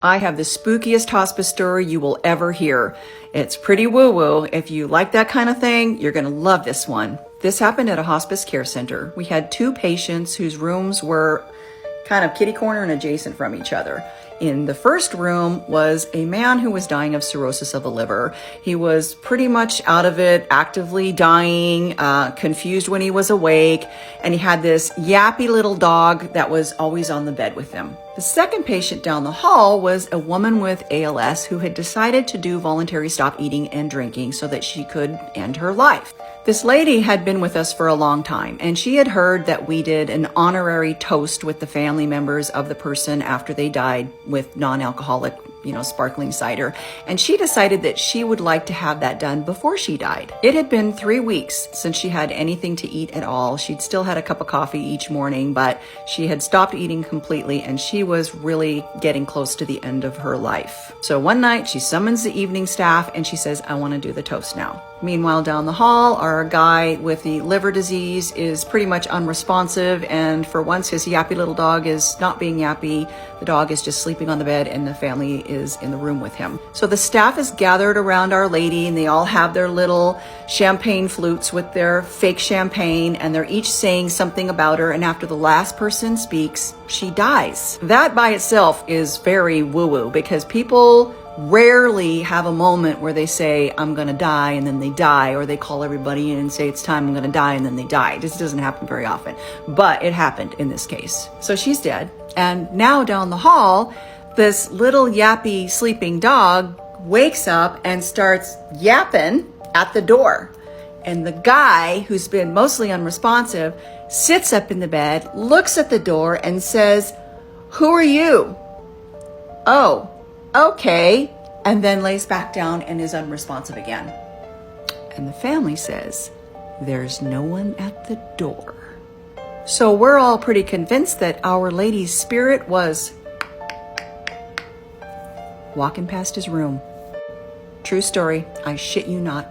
I have the spookiest hospice story you will ever hear. It's pretty woo-woo. If you like that kind of thing, you're going to love this one. This happened at a hospice care center. We had two patients whose rooms were kind of kitty corner and adjacent from each other. In the first room was a man who was dying of cirrhosis of the liver. He was pretty much out of it, actively dying, confused when he was awake, and he had this yappy little dog that was always on the bed with him. The second patient down the hall was a woman with ALS who had decided to do voluntary stop eating and drinking so that she could end her life. This lady had been with us for a long time, and she had heard that we did an honorary toast with the family members of the person after they died with non-alcoholic, sparkling cider. And she decided that she would like to have that done before she died. It had been 3 weeks since she had anything to eat at all. She'd still had a cup of coffee each morning, but she had stopped eating completely, and she was really getting close to the end of her life. So one night she summons the evening staff and she says, "I want to do the toast now." Meanwhile, down the hall, our guy with the liver disease is pretty much unresponsive, and for once his yappy little dog is not being yappy. The dog is just sleeping on the bed and the family is in the room with him. So the staff is gathered around Our Lady, and they all have their little champagne flutes with their fake champagne, and they're each saying something about her, and after the last person speaks, she dies. That by itself is very woo-woo, because people rarely have a moment where they say, "I'm going to die," and then they die, or they call everybody in and say, "It's time, I'm going to die," and then they die. This doesn't happen very often, but it happened in this case. So she's dead. And now down the hall, this little yappy sleeping dog wakes up and starts yapping at the door. And the guy, who's been mostly unresponsive, sits up in the bed, looks at the door and says, "Who are you?" "Oh, okay," and then lays back down and is unresponsive again. And the family says, "There's no one at the door." So we're all pretty convinced that Our Lady's spirit was walking past his room. True story, I shit you not.